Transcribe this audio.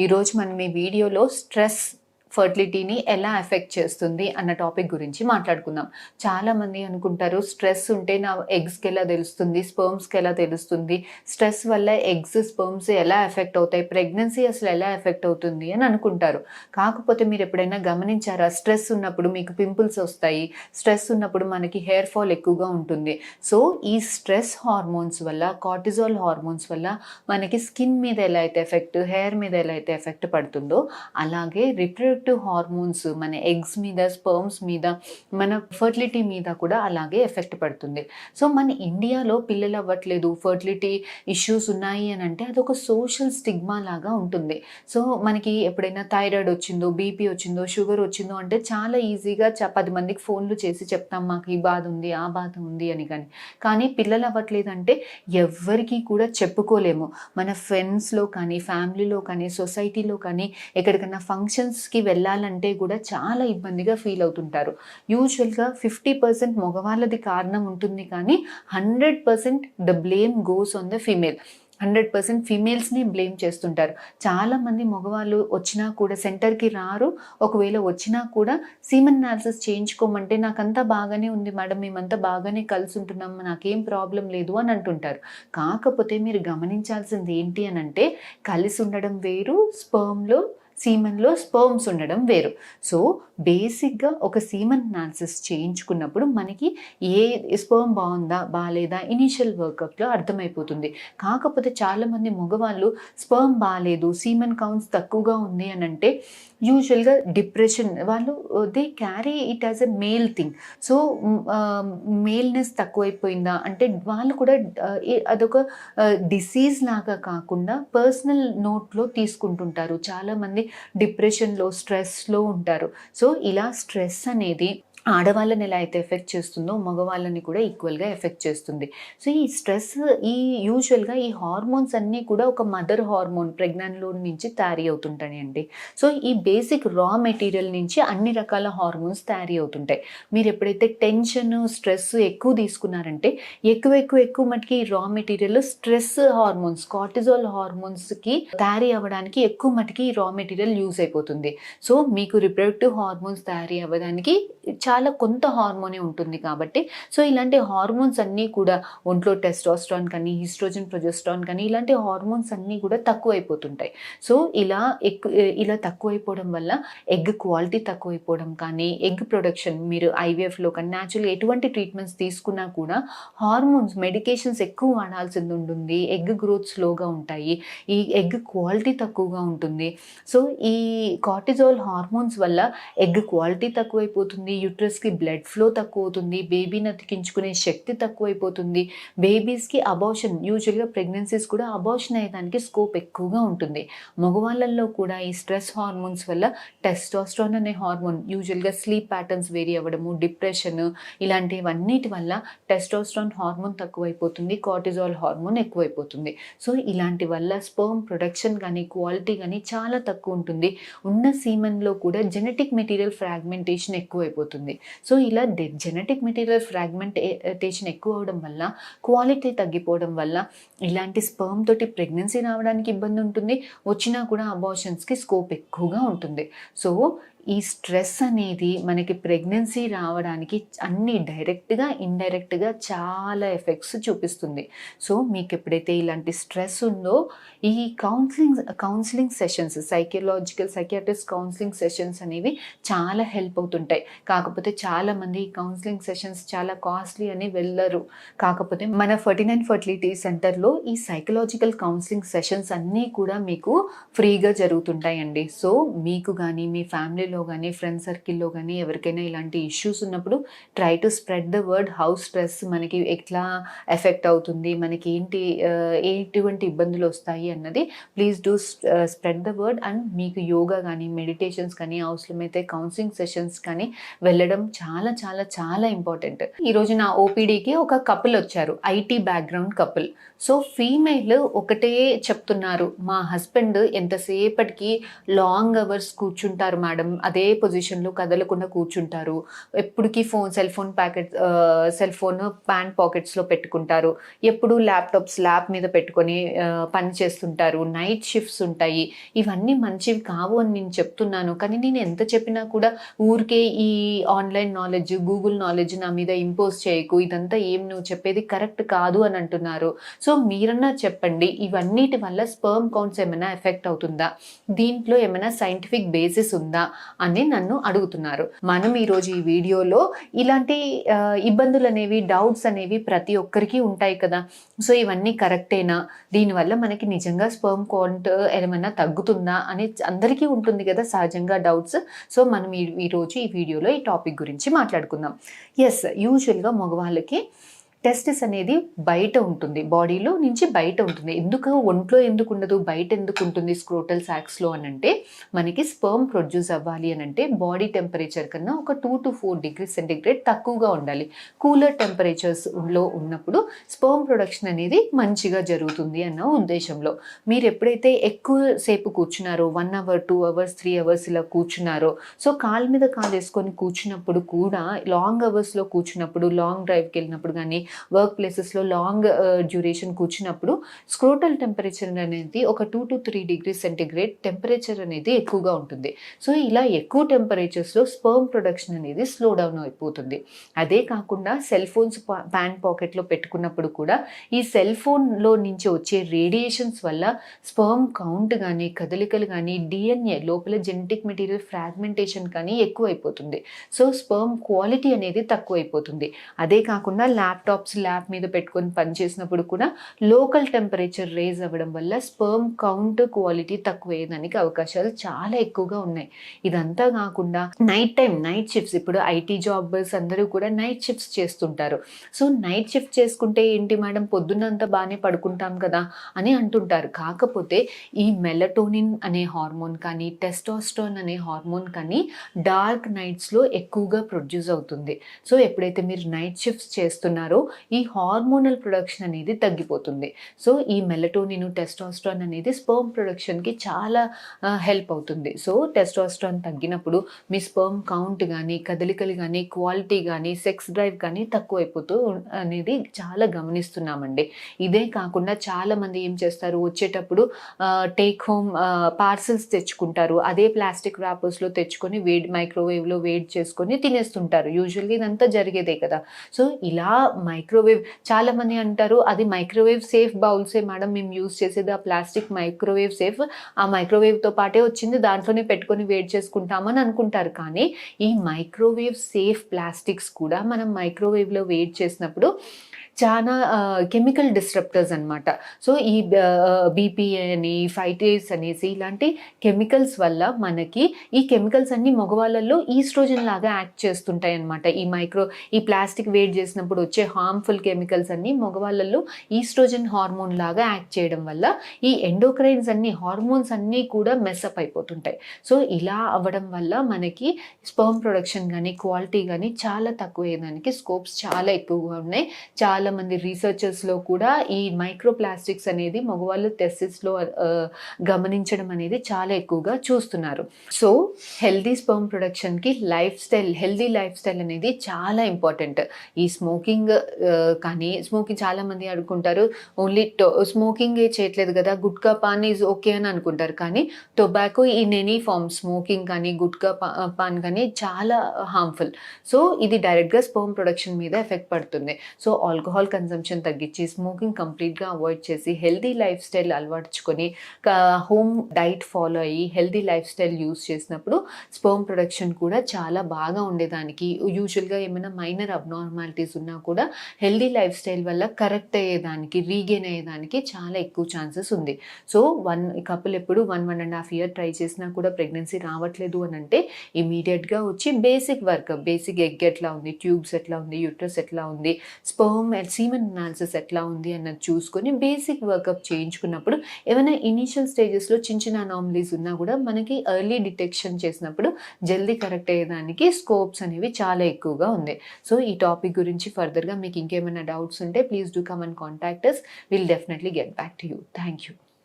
ఈరోజు మనం ఈ వీడియోలో స్ట్రెస్ ఫర్టిలిటీని ఎలా ఎఫెక్ట్ చేస్తుంది అన్న టాపిక్ గురించి మాట్లాడుకుందాం. చాలామంది అనుకుంటారు స్ట్రెస్ ఉంటే నా ఎగ్స్కి ఎలా తెలుస్తుంది, స్పర్మ్స్కి ఎలా తెలుస్తుంది, స్ట్రెస్ వల్ల ఎగ్స్ స్పర్మ్స్ ఎలా ఎఫెక్ట్ అవుతాయి, ప్రెగ్నెన్సీ అసలు ఎలా ఎఫెక్ట్ అవుతుంది అని అనుకుంటారు. కాకపోతే మీరు ఎప్పుడైనా గమనించారా, స్ట్రెస్ ఉన్నప్పుడు మీకు పింపుల్స్ వస్తాయి, స్ట్రెస్ ఉన్నప్పుడు మనకి హెయిర్ ఫాల్ ఎక్కువగా ఉంటుంది. సో ఈ స్ట్రెస్ హార్మోన్స్ వల్ల, కార్టిజాల్ హార్మోన్స్ వల్ల మనకి స్కిన్ మీద ఎలా అయితే ఎఫెక్ట్, హెయిర్ మీద ఎలా అయితే ఎఫెక్ట్ పడుతుందో, అలాగే రిప్రొడక్టివ్ హార్మోన్స్ మన ఎగ్స్ మీద, స్పర్మ్స్ మీద, మన ఫర్టిలిటీ మీద కూడా అలాగే ఎఫెక్ట్ పడుతుంది. సో మన ఇండియాలో పిల్లలు అవ్వట్లేదు, ఫర్టిలిటీ ఇష్యూస్ ఉన్నాయి అని అంటే అదొక సోషల్ స్టిగ్మా లాగా ఉంటుంది. సో మనకి ఎప్పుడైనా థైరాయిడ్ వచ్చిందో, బీపీ వచ్చిందో, షుగర్ వచ్చిందో అంటే చాలా ఈజీగా 10 మందికి ఫోన్లు చేసి చెప్తాం, మాకు ఈ బాధ ఉంది, ఆ బాధ ఉంది అని. కానీ పిల్లలు అవ్వట్లేదంటే ఎవ్వరికీ కూడా చెప్పుకోలేము. మన ఫ్రెండ్స్లో కానీ, ఫ్యామిలీలో కానీ, సొసైటీలో కానీ ఎక్కడికన్నా ఫంక్షన్స్కి వెళ్ళాలంటే కూడా చాలా ఇబ్బందిగా ఫీల్ అవుతుంటారు. యూజువల్గా 50% మగవాళ్ళది కారణం ఉంటుంది, కానీ 100% the blame goes on the female. 100% ఫీమేల్స్ని బ్లేమ్ చేస్తుంటారు. చాలామంది మగవాళ్ళు వచ్చినా కూడా సెంటర్కి రారు. ఒకవేళ వచ్చినా కూడా సీమన్ అనాలిసిస్ చేయించుకోమంటే నాకంతా బాగానే ఉంది మేడం, మేమంతా బాగానే కలిసి ఉంటున్నాం, నాకేం ప్రాబ్లం లేదు అని అంటుంటారు. కాకపోతే మీరు గమనించాల్సింది ఏంటి అని అంటే, కలిసి ఉండడం వేరు, సీమన్లో స్పర్మ్స్ ఉండడం వేరు. సో బేసిక్గా ఒక సీమన్ అనాలిసిస్ చేయించుకున్నప్పుడు మనకి ఏ స్పర్మ్ బాగుందా బాగాలేదా ఇనీషియల్ వర్కప్లో అర్థమైపోతుంది. కాకపోతే చాలామంది మగవాళ్ళు స్పర్మ్ బాగాలేదు, సీమన్ కౌంట్స్ తక్కువగా ఉంది అని అంటే యూజువల్గా డిప్రెషన్, వాళ్ళు they carry it as a male thing. So మేల్నెస్ తక్కువైపోయిందా అంటే వాళ్ళు కూడా అదొక డిసీజ్ లాగా కాకుండా పర్సనల్ నోట్లో తీసుకుంటుంటారు. చాలామంది డిప్రెషన్లో, స్ట్రెస్లో ఉంటారు. సో ఇలా స్ట్రెస్ అనేది ఆడవాళ్ళని ఎలా అయితే ఎఫెక్ట్ చేస్తుందో మగవాళ్ళని కూడా ఈక్వల్గా ఎఫెక్ట్ చేస్తుంది. సో ఈ స్ట్రెస్, యూజువల్గా ఈ హార్మోన్స్ అన్నీ కూడా ఒక మదర్ హార్మోన్ ప్రెగ్నెంట్లో నుంచి తయారీ అవుతుంటాయండి. సో ఈ బేసిక్ రా మెటీరియల్ నుంచి అన్ని రకాల హార్మోన్స్ తయారీ అవుతుంటాయి. మీరు ఎప్పుడైతే టెన్షన్, స్ట్రెస్ ఎక్కువ తీసుకున్నారంటే ఎక్కువ మటుకి ఈ raw material stress hormones, cortisol హార్మోన్స్కి తయారీ అవ్వడానికి ఎక్కువ మటుకి ఈ రా మెటీరియల్ యూజ్ అయిపోతుంది. సో మీకు రిప్రొడక్టివ్ హార్మోన్స్ తయారీ అవ్వడానికి చాలా కొంత హార్మోనే ఉంటుంది కాబట్టి, సో ఇలాంటి హార్మోన్స్ అన్నీ కూడా ఒంట్లో టెస్టోస్టెరాన్ కానీ, ఈస్ట్రోజన్, ప్రొజెస్టరాన్ కానీ ఇలాంటి హార్మోన్స్ అన్నీ కూడా తక్కువైపోతుంటాయి. సో ఇలా తక్కువైపోవడం వల్ల ఎగ్ క్వాలిటీ తక్కువైపోవడం కానీ, ఎగ్ ప్రొడక్షన్, మీరు ఐవీఎఫ్లో కానీ న్యాచురల్ ఎటువంటి ట్రీట్మెంట్స్ తీసుకున్నా కూడా హార్మోన్స్, మెడికేషన్స్ ఎక్కువ వాడాల్సింది ఉంటుంది. ఎగ్ గ్రోత్ స్లోగా ఉంటాయి, ఈ ఎగ్ క్వాలిటీ తక్కువగా ఉంటుంది. సో ఈ కార్టిజాల్ హార్మోన్స్ వల్ల ఎగ్ క్వాలిటీ తక్కువైపోతుంది, యూట్రస్కి బ్లడ్ ఫ్లో తక్కువ అవుతుంది, బేబీని అతికించుకునే శక్తి తక్కువైపోతుంది, బేబీస్కి అబార్షన్, యూజువల్గా ప్రెగ్నెన్సీస్ కూడా అబార్షన్ అయ్యేదానికి స్కోప్ ఎక్కువగా ఉంటుంది. మగవాళ్ళల్లో కూడా ఈ స్ట్రెస్ హార్మోన్స్ వల్ల టెస్టోస్టెరాన్ అనే హార్మోన్, యూజువల్గా స్లీప్ ప్యాటర్న్స్ వేరీ అవ్వడము, డిప్రెషన్ ఇలాంటివన్నిటి వల్ల టెస్టోస్టెరాన్ హార్మోన్ తక్కువైపోతుంది, కార్టిజాల్ హార్మోన్ ఎక్కువైపోతుంది. సో ఇలాంటి వల్ల స్పర్మ్ ప్రొడక్షన్ కానీ, క్వాలిటీ కానీ చాలా తక్కువ ఉంటుంది. ఉన్న సీమన్లో కూడా జెనెటిక్ మెటీరియల్ ఫ్రాగ్మెంటేషన్ ఎక్కువైపోతుంది. సో ఇలా జెనెటిక్ మెటీరియల్ ఫ్రాగ్మెంటేషన్ ఎక్కువ అవడం వల్ల, క్వాలిటీ తగ్గిపోవడం వల్ల ఇలాంటి స్పర్మ్ తోటి ప్రెగ్నెన్సీ రావడానికి ఇబ్బంది ఉంటుంది, వచ్చినా కూడా అబార్షన్స్కి స్కోప్ ఎక్కువగా ఉంటుంది. సో ఈ స్ట్రెస్ అనేది మనకి ప్రెగ్నెన్సీ రావడానికి అన్ని డైరెక్ట్గా, ఇండైరెక్ట్గా చాలా ఎఫెక్ట్స్ చూపిస్తుంది. సో మీకు ఎప్పుడైతే ఇలాంటి స్ట్రెస్ ఉందో, ఈ counselling sessions, psychiatrist counselling sessions అనేవి చాలా హెల్ప్ అవుతుంటాయి. కాకపోతే చాలామంది ఈ కౌన్సిలింగ్ సెషన్స్ చాలా కాస్ట్లీ అని వెళ్ళరు. కాకపోతే మన 49 ఫర్టిలిటీ సెంటర్లో ఈ సైకలాజికల్ కౌన్సిలింగ్ సెషన్స్ అన్నీ కూడా మీకు ఫ్రీగా జరుగుతుంటాయండి. సో మీకు కానీ, మీ ఫ్యామిలీలో కానీ, ఫ్రెండ్ సర్కిల్లో కానీ ఎవరికైనా ఇలాంటి ఇష్యూస్ ఉన్నప్పుడు try to spread the word. How stress మనకి ఎట్లా ఎఫెక్ట్ అవుతుంది, మనకి ఎటువంటి ఇబ్బందులు వస్తాయి అన్నది please do spread the word. And మీకు యోగా కానీ, మెడిటేషన్స్ కానీ, అవసరమైతే కౌన్సిలింగ్ సెషన్స్ కానీ వెళ్ళడం చాలా చాలా చాలా ఇంపార్టెంట్. ఈరోజు నా ఓపీడీకి ఒక కపుల్ వచ్చారు, IT background couple. So female ఒకటే చెప్తున్నారు, మా హస్బెండ్ ఎంతసేపటికి లాంగ్ అవర్స్ కూర్చుంటారు మేడం, అదే పొజిషన్లో కదలకుండా కూర్చుంటారు. ఎప్పటికీ సెల్ ఫోన్ ప్యాంట్ పాకెట్స్లో పెట్టుకుంటారు. ఎప్పుడు ల్యాప్టాప్స్ ల్యాప్ మీద పెట్టుకొని పని చేస్తుంటారు. నైట్ షిఫ్ట్స్ ఉంటాయి. ఇవన్నీ మంచివి కావు అని నేను చెప్తున్నాను. కానీ నేను ఎంత చెప్పినా కూడా ఊరికే ఈ ఆన్లైన్ నాలెడ్జ్, గూగుల్ నాలెడ్జ్ నా మీద ఇంపోజ్ చేయకు, ఇదంతా ఏం నువ్వు చెప్పేది కరెక్ట్ కాదు అని అంటున్నారు. సో మీరన్నా చెప్పండి, ఇవన్నిటి వల్ల స్పర్మ్ కౌంట్స్ ఏమైనా ఎఫెక్ట్ అవుతుందా, దీంట్లో ఏమైనా సైంటిఫిక్ బేసిస్ ఉందా అని నన్ను అడుగుతున్నారు. మనం ఈరోజు ఈ వీడియోలో ఇలాంటి ఇబ్బందులు అనేవి, డౌట్స్ అనేవి ప్రతి ఒక్కరికి ఉంటాయి కదా. సో ఇవన్నీ కరెక్టేనా, దీనివల్ల మనకి నిజంగా స్పర్మ్ కౌంట్ ఏమైనా తగ్గుతుందా అని అందరికీ ఉంటుంది కదా సహజంగా డౌట్స్. సో మనం ఈరోజు ఈ వీడియోలో ఈ టాపిక్ గురించి మాట్లాడుకుందాం. యూజువల్గా మగవాళ్ళకి టెస్టిస్ అనేది బయట ఉంటుంది, బాడీలో నుంచి బయట ఉంటుంది. ఒంట్లో ఎందుకు ఉండదు, బయట ఎందుకు ఉంటుంది స్క్రోటల్ సాక్స్లో అని అంటే, మనకి స్పర్మ్ ప్రొడ్యూస్ అవ్వాలి అని అంటే బాడీ టెంపరేచర్ కన్నా ఒక 2 to 4 degrees సెంటిగ్రేడ్ తక్కువగా ఉండాలి. కూలర్ టెంపరేచర్స్లో ఉన్నప్పుడు స్పర్మ్ ప్రొడక్షన్ అనేది మంచిగా జరుగుతుంది అన్న ఉద్దేశంలో. మీరు ఎప్పుడైతే ఎక్కువ సేపు కూర్చున్నారో, 1 hour 2 hours 3 hours ఇలా కూర్చున్నారో, సో కాలు మీద కాలు వేసుకొని కూర్చున్నప్పుడు కూడా, లాంగ్ అవర్స్లో కూర్చున్నప్పుడు, లాంగ్ డ్రైవ్కి వెళ్ళినప్పుడు కానీ, వర్క్ ప్లేసెస్లో లాంగ్ డ్యూరేషన్ కూర్చున్నప్పుడు స్క్రోటల్ టెంపరేచర్ అనేది ఒక 2 to 3 degrees సెంటిగ్రేడ్ టెంపరేచర్ అనేది ఎక్కువగా ఉంటుంది. సో ఇలా ఎక్కువ టెంపరేచర్స్లో స్పర్మ్ ప్రొడక్షన్ అనేది స్లో డౌన్ అయిపోతుంది. అదే కాకుండా సెల్ ఫోన్స్ ప్యాంట్ పాకెట్లో పెట్టుకున్నప్పుడు కూడా ఈ సెల్ ఫోన్లో నుంచి వచ్చే రేడియేషన్స్ వల్ల స్పర్మ్ కౌంట్ కానీ, కదలికలు కానీ, DNA లోపల జెనెటిక్ మెటీరియల్ ఫ్రాగ్మెంటేషన్ కానీ ఎక్కువ అయిపోతుంది. సో స్పర్మ్ క్వాలిటీ అనేది తక్కువ అయిపోతుంది. అదే కాకుండా ల్యాప్ మీద పెట్టుకొని పనిచేసినప్పుడు కూడా లోకల్ టెంపరేచర్ రేజ్ అవ్వడం వల్ల స్పర్మ్ కౌంట్ క్వాలిటీ తక్కువయ్యేదానికి అవకాశాలు చాలా ఎక్కువగా ఉన్నాయి. ఇదంతా కాకుండా నైట్ షిఫ్ట్స్, ఇప్పుడు ఐటీ జాబర్స్ అందరూ కూడా నైట్ షిఫ్ట్స్ చేస్తుంటారు. సో నైట్ షిఫ్ట్ చేసుకుంటే ఏంటి మేడం, పొద్దున్నంతా బాగానే పడుకుంటాం కదా అని అంటుంటారు. కాకపోతే ఈ మెలటోనిన్ అనే హార్మోన్ కానీ, టెస్టోస్టెరాన్ అనే హార్మోన్ కానీ డార్క్ నైట్స్లో ఎక్కువగా ప్రొడ్యూస్ అవుతుంది. సో ఎప్పుడైతే మీరు నైట్ షిఫ్ట్స్ చేస్తున్నారో ఈ హార్మోనల్ ప్రొడక్షన్ అనేది తగ్గిపోతుంది. సో ఈ మెలటోనిన్, టెస్టోస్టెరాన్ అనేది స్పర్మ్ ప్రొడక్షన్కి చాలా హెల్ప్ అవుతుంది. సో టెస్టోస్టెరాన్ తగ్గినప్పుడు మీ స్పర్మ్ కౌంట్ కానీ, కదలికలు కానీ, క్వాలిటీ కానీ, సెక్స్ డ్రైవ్ కానీ తక్కువైపోతూ అనేది చాలా గమనిస్తున్నామండి. ఇదే కాకుండా చాలామంది ఏం చేస్తారు, వచ్చేటప్పుడు టేక్ హోమ్ పార్సల్స్ తెచ్చుకుంటారు. అదే ప్లాస్టిక్ ర్యాపర్స్లో తెచ్చుకొని మైక్రోవేవ్లో వేడి చేసుకొని తినేస్తుంటారు. యూజువల్గా ఇదంతా జరిగేదే కదా. సో ఇలా మైక్రోవేవ్, చాలా మంది అంటారు అది మైక్రోవేవ్ సేఫ్ బౌల్సే మేడం, మేము యూజ్ చేసేది ఆ ప్లాస్టిక్ మైక్రోవేవ్ సేఫ్, ఆ మైక్రోవేవ్తో పాటే వచ్చింది, దాంట్లోనే పెట్టుకొని వేడి చేసుకుంటామని అనుకుంటారు. కానీ ఈ మైక్రోవేవ్ సేఫ్ ప్లాస్టిక్స్ కూడా మనం మైక్రోవేవ్లో వేడి చేసినప్పుడు చాలా కెమికల్ డిస్ట్రప్టర్స్ అనమాట. సో ఈ బీపీ అని, ఫైటేస్ అనేసి ఇలాంటి కెమికల్స్ వల్ల మనకి ఈ కెమికల్స్ అన్ని మగవాళ్ళల్లో ఈస్ట్రోజన్ లాగా యాక్ట్ చేస్తుంటాయి అనమాట. ఈ ప్లాస్టిక్ వేడి చేసినప్పుడు వచ్చే హార్మ్ఫుల్ కెమికల్స్ అన్ని మగవాళ్ళల్లో ఈస్ట్రోజన్ హార్మోన్ లాగా యాక్ట్ చేయడం వల్ల ఈ ఎండోక్రైన్స్ అన్ని, హార్మోన్స్ అన్నీ కూడా మెస్అప్ అయిపోతుంటాయి. సో ఇలా అవ్వడం వల్ల మనకి స్పర్మ్ ప్రొడక్షన్ కానీ, క్వాలిటీ కానీ చాలా తక్కువయ్యేదానికి స్కోప్స్ చాలా ఎక్కువగా ఉన్నాయి. చాలా మంది రీసెర్చర్స్లో కూడా ఈ మైక్రో ప్లాస్టిక్స్ అనేది మగవాళ్ళు టెస్టిస్లో గమనించడం అనేది చాలా ఎక్కువగా చూస్తున్నారు. సో హెల్దీ స్పర్మ్ ప్రొడక్షన్కి హెల్దీ లైఫ్ స్టైల్ అనేది చాలా ఇంపార్టెంట్. ఈ స్మోకింగ్ చాలా మంది అనుకుంటారు ఓన్లీ స్మోకింగ్ చేయట్లేదు కదా, గుట్కా పాన్ ఈజ్ ఓకే అని అనుకుంటారు. కానీ tobacco in any form, smoking కానీ, గుట్కా పాన్ కానీ చాలా హార్మ్ఫుల్. సో ఇది డైరెక్ట్గా స్పర్మ్ ప్రొడక్షన్ మీద ఎఫెక్ట్ పడుతుంది. సో ఆల్కహాల్ కన్సంప్షన్ తగ్గించి, స్మోకింగ్ కంప్లీట్గా అవాయిడ్ చేసి, హెల్దీ లైఫ్ స్టైల్ అలవర్చుకొని, హోమ్ డైట్ ఫాలో అయ్యి హెల్దీ లైఫ్ స్టైల్ యూస్ చేసినప్పుడు స్పర్మ్ ప్రొడక్షన్ కూడా చాలా బాగా ఉండేదానికి, యూజువల్గా ఏమైనా మైనర్ అబ్నార్మాలిటీస్ ఉన్నా కూడా హెల్దీ లైఫ్ స్టైల్ వల్ల కరెక్ట్ అయ్యేదానికి, రీగెయిన్ అయ్యేదానికి చాలా ఎక్కువ ఛాన్సెస్ ఉంది. సో కపుల్ ఎప్పుడు 1.5 year ట్రై చేసినా కూడా ప్రెగ్నెన్సీ రావట్లేదు అని అంటే ఇమీడియట్గా వచ్చి బేసిక్ ఎగ్ ఎట్లా ఉంది, ట్యూబ్స్ ఎట్లా ఉంది, యూట్రస్ ఎట్లా ఉంది, స్పర్మ్ సీమెన్ అనాలిసిస్ ఎట్లా ఉంది అన్నది చూసుకొని బేసిక్ వర్కప్ చేయించుకున్నప్పుడు ఏమైనా ఇనీషియల్ స్టేజెస్లో చిన్న అనామలీస్ ఉన్నా కూడా మనకి ఎర్లీ డిటెక్షన్ చేసినప్పుడు జల్దీ కరెక్ట్ అయ్యేదానికి స్కోప్స్ అనేవి చాలా ఎక్కువగా ఉంది. సో ఈ టాపిక్ గురించి ఫర్దర్గా మీకు ఇంకేమైనా డౌట్స్ ఉంటే please do come and contact us. We'll definitely get back to you. Thank you.